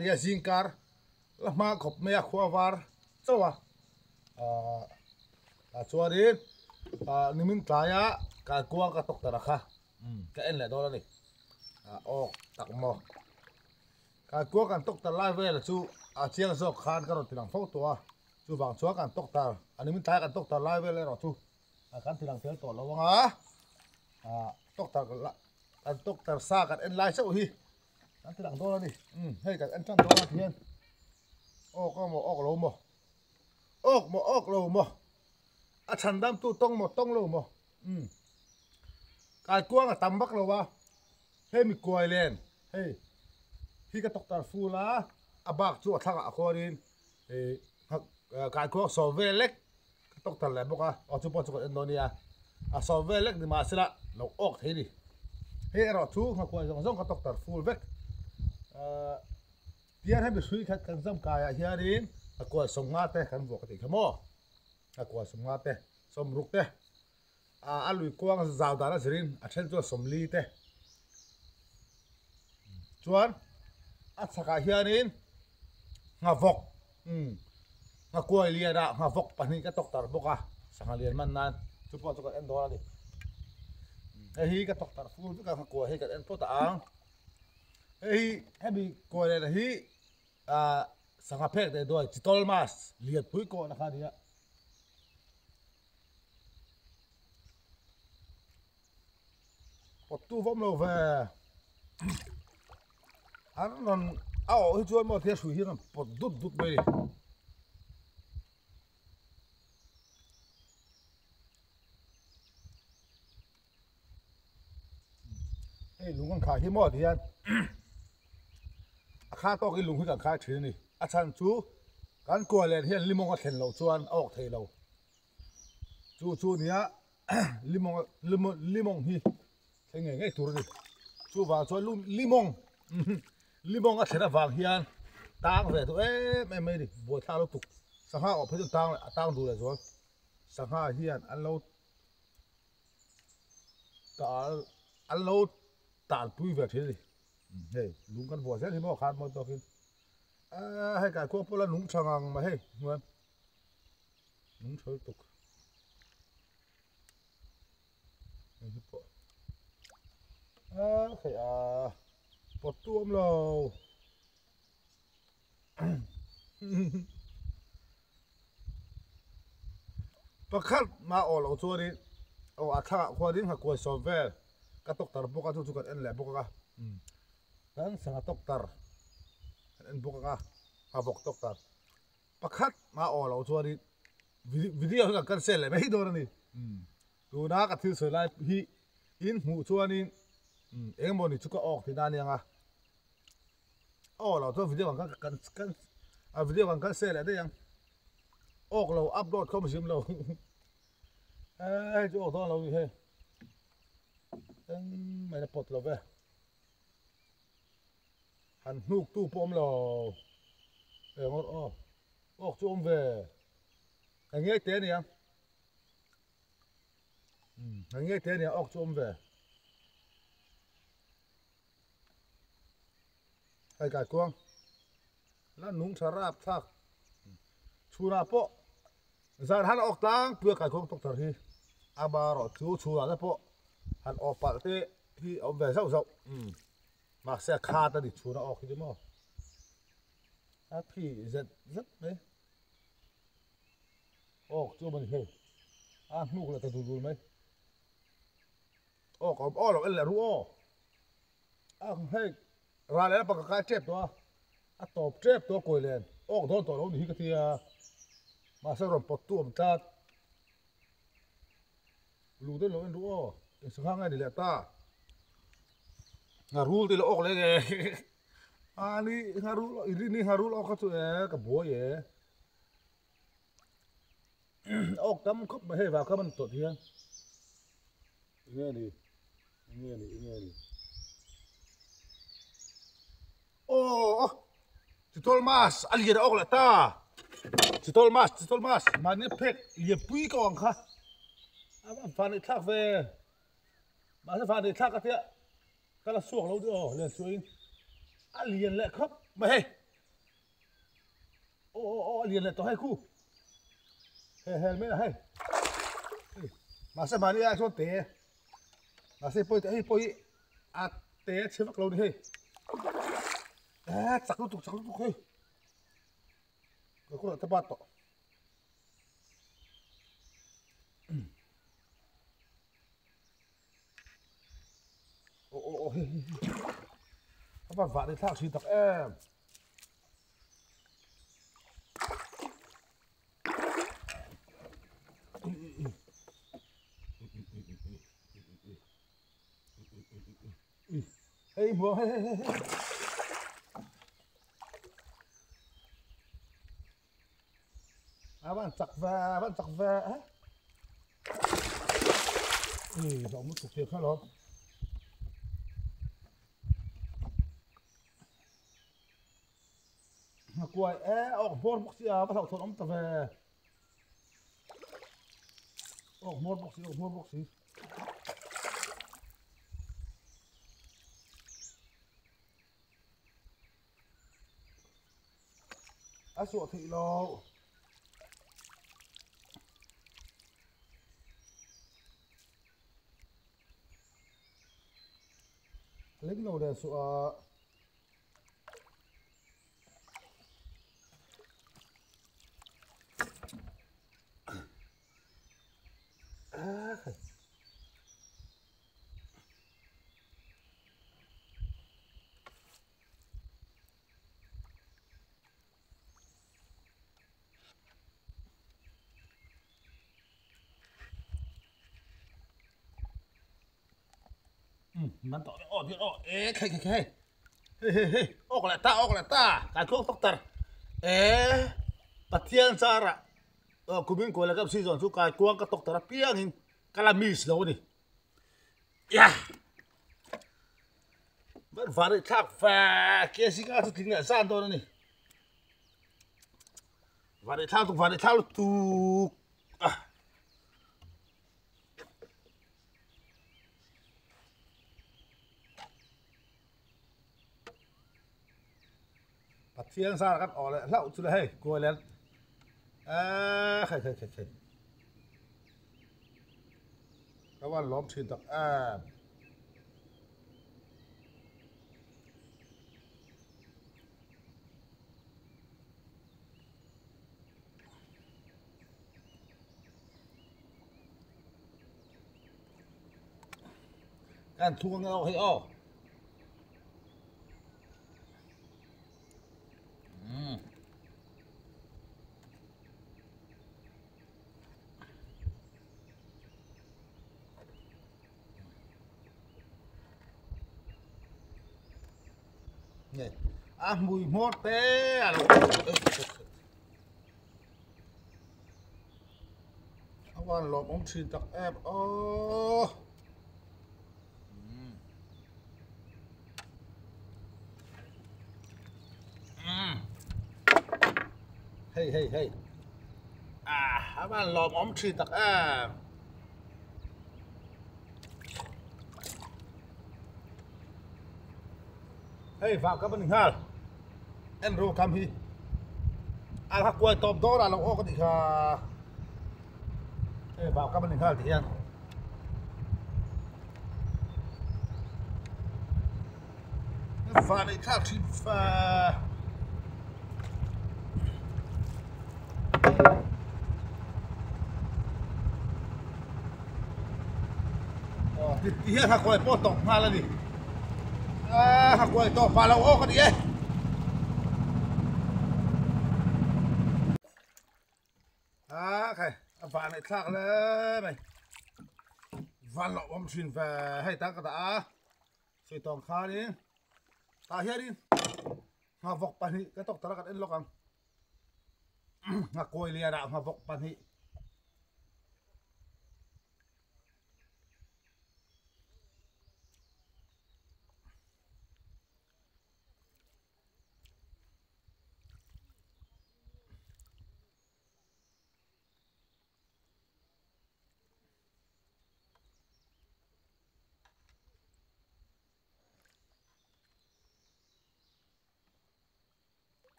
dia zingkar la ma khop me a khwawar chawa a chuarin nimin tlaya ka kuang ka tok tara kha ka en le do ni ok tak mo ka kuang kan tok tar lai vel chu a chiang zo khan ka ro tilang fo to chu wang chua kan tok tar nimin tlaya kan tok tar lai vel le ro chu kan tilang tel to lo wanga tok tar la kan tok tar sa kan en lai sau hi kan tilang do ni hei kan en chan do na thian ok mo ok lo mo ok lo mo a chan dam tu tong lo mo kai kuang a tam bak lo wa hei mi koi len hei hi ka tok tar fu la a bak chu a thak a khorin kai kuang so ve lek ka tok tar le boka o chu po chu kan indonia a so ve lek ni ma sila lo ok the ni hei ro chu ka koi zong ka tok tar full vek tiar hai bi sui khat kan zam kaya hiarin a koi som nga te kan bo ka ti khamo a koi som nga te som ruk te a lui kuang zaw da na zirin a then chu som li te chuan a chaka hianin nga vok nga koi lia da nga vok pani ka tok tar boka sanga lian man nan chu po chu kan en do ni hi ka tok tar fu ka koi hi kan en po ta ang bi koi le hi sanga phek de doi chitol mas liat pui ko na kha dia pot tu vom lo ve an non ao hi chuan mo thia sui hi non pot dut mai ei lung kan kha hi mo thian kha to ki lung hi kan kha thir ni a chan chu kan ko len hian limong a thlen lo chuan ok thei lo chu nia limong hi thenge ngai tur ni chu wa chuan limong a thera wang hian tang ve tu em ni bo tha lo tuk sangha o phaju tang du le zo sangha hian an lo tal pui ve thir ni hei lung kan bo zel hi mo khan mo to kin hei ka ko pola nung changang ma hei nuan nung thol tuk hei po hei pot tuam lo pakhat ma o lo chuani o a tha khwarin ha koi so vel ka tok tar boka chu kan en le boka ka kan sanga tok tar en boka ka ha bok tok tar pakhat ma o lo chuani video kan sel le mai do ni tu na ka thil soi lai hi in mu chuanin engmo ni chu ka ok ti na ni anga o lo to video kan a video kan sel le de yang ok lo upload không sim lo chu ok lo hi mày là bột lo về hắn nục tu pom lo ngon chú ông về anh nghe thế này anh nghe thế này chú ông về hay cả quang là nung sả rap thắc chú na po giờ hắn ốc tang bữa cả quang tóc hi abaro chú là po hắn ốc bạc thế thì ông về rau mà xe kha ta đi chú nó ốc cái mà phi rất đấy chú mình hiểu nụ là tao đủ mấy còn là là rú hay ra lại bằng cái chép đó top chép đó coi lên đó nó đi cái thì mà sao rồi bật tuồng cha lù đến lối rú sự hăng này để lại ta ngaru thì ốc lên kìa ni ngaru ốc cái chỗ cái búa vậy ốc cắm khóc mà hay vào các bạn tuột hiên nghe đi chị Thomas anh gì đó ốc lại ta chị Thomas mà nếp phết liệp quý còn khá phản định thác về mà sẽ phản định thác cái thế cái là suộc lâu nữa lên suối anh liền lại khóc mày liền lại to hay khu hề mấy là hay mà sẽ mà đi ai cho té mà sẽ bơi tới bơi à té chơi bắt lâu đi hay à chắc lúc hay cái con thằng bắt to ô các bạn vạ đi thao xì tắc em hey mua hey à bạn chặt về giọng một cục tiền khác rồi quay bốn bốc xì à bắt đầu thôn ông ta về bốn bốc xì à sủa thị lô lính lô để sủaมันต่อเดี๋ยวเอ๊ะใครเฮ้ออกแล้วตาการโคกตกตาปัทยานสาระคุบินกูแล้วกับซีซอนสุกายกวางก็ตกตาเปียงหินกะลามิสแล้วนี่ยามันฟาริทักแฟเกสิกาตุกินเนี่ยซานตัวนี่ฟาริทักตุกปัทยานสาระกันออกแล้วเล่าสุดเลยกูแล้วใครก็ว่าล้อมชินตักการทวงเอาให้ออกเนี่ยมุยหมดเต้เอาว่าล้อมชินตักเฮ้ยเอาว่าล้อมชินตักเฮ้ยฝากกับมันหนึ่งห้าเอ็นโรคำฮีฮักกวยตบโดนเราโอ้กันอีกค่ะเฮ้ยฝากกับมันหนึ่งห้าทีนั้นฝากในข้าวชิมฝาที่ฮักกวยโป๊ตกมาแล้วดิฮักกวยตกมาเราโอ้กันอีกใครฝากในข้าวเลยไหมฟันหลอกผมชิมฝาให้ตั้งกระดาษสีตองข้านี่ตาเฮียดิหาฟกปันหิก็ตกตะกันเอ็นล็อกกันหากวยเลียดาหาฟกปันหิ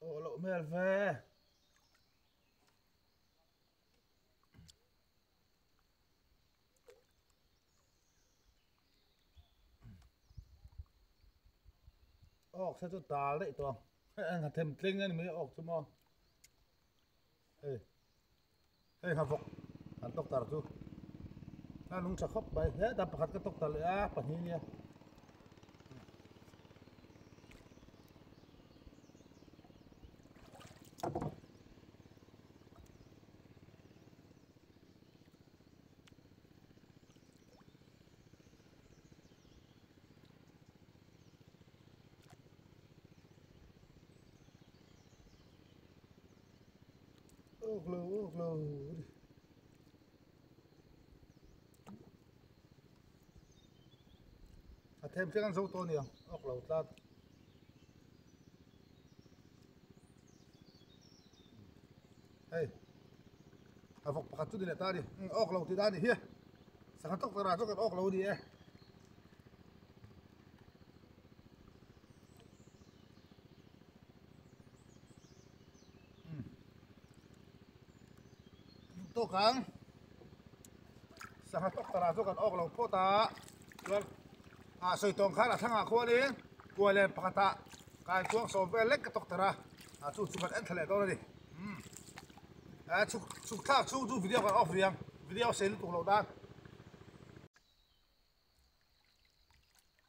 ô lộ mèo về ốc sẽ cho ta đấy toàn anh hạt thêm tinh anh mới ốc cho mò ê ê hạt vọc hạt tóc tar chú nó nung chặt khóc bay hết đập hạt cái tóc tar lại à phần hiên nha ốc lô hạt thêm chiếc ăn dâu to nhiều ốc lô ta ê hạt vọc hạt chút đi lại ta đi ốc lô thì ta đi here sang hạt tóc tar ra cho cái ốc lô đi ê tô kháng sang hạt tóc tar ra cho cái ốc lô po ta rồi à soi tông khác là thằng nào qua đi qua lên bắt ta cái cuống sầu về lách cái tóc tar ra à chú chú cái anh thề đó đi à chú khác chú video cái off riêng video sẽ lúc lâu đan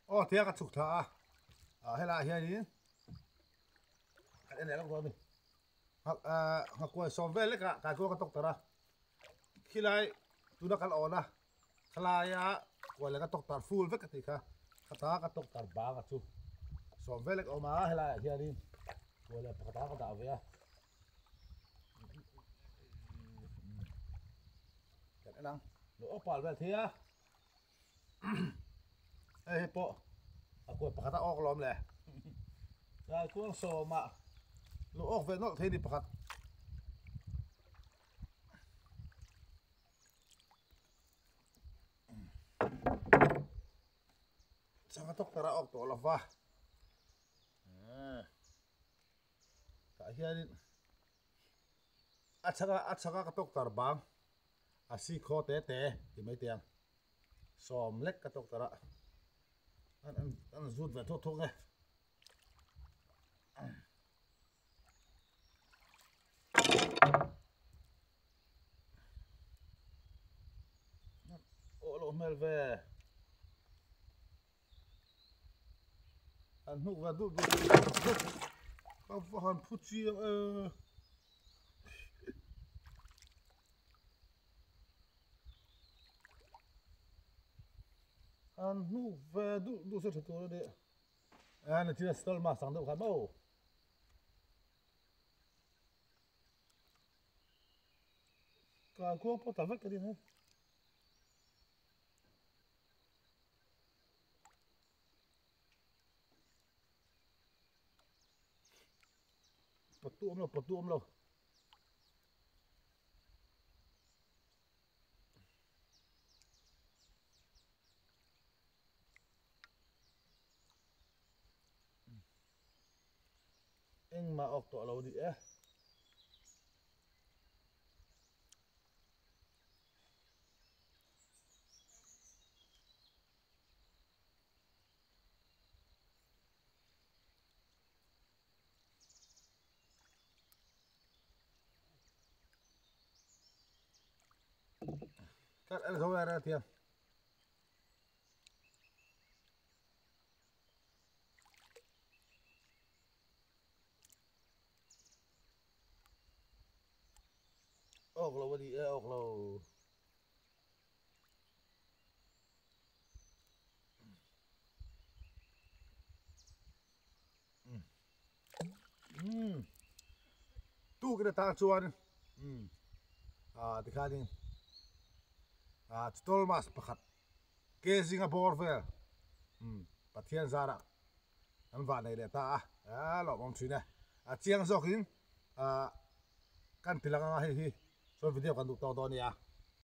ô thế cái chú thà à hay là hiện đi cái này là cái gì hoặc qua sầu về lách cái cuống cái tóc tar ra khi lại chú đã cái ổn à khi lại à qua lên cái tóc tar full với cái gì cả kata ka tok tar ba ka chu som velek oma hela hianin wala kata ka da ve cái năng lo opal vel thia ê po aku pakata ok lom le ra kuang so ma lo ok ve no the di pakat sang tok tara ok to lova ka hianin achaga ka tok tar bang asi kho te ti mai tiang som lek ka tok tara an zut ve tho nge ô lo mel ve anh hút vào đút các bạn phút chi anh hút vào đút sẽ thật tốt đấy anh chỉ là stall mà sáng đâu cả đâu cả cuốc có tao vết cái gì nữa bật tuôm lo anh mà ọc tọa lâu đi á cắt ăn không ra tiền ọc lâu đi ọc lâu tu cái ta chuan à thì khai đi à stol mas pakhat ke Singapore ve pathian zara an va nei le ta a lo mong thine a chiang zok in a kan tilanga hi so video kan du to ni a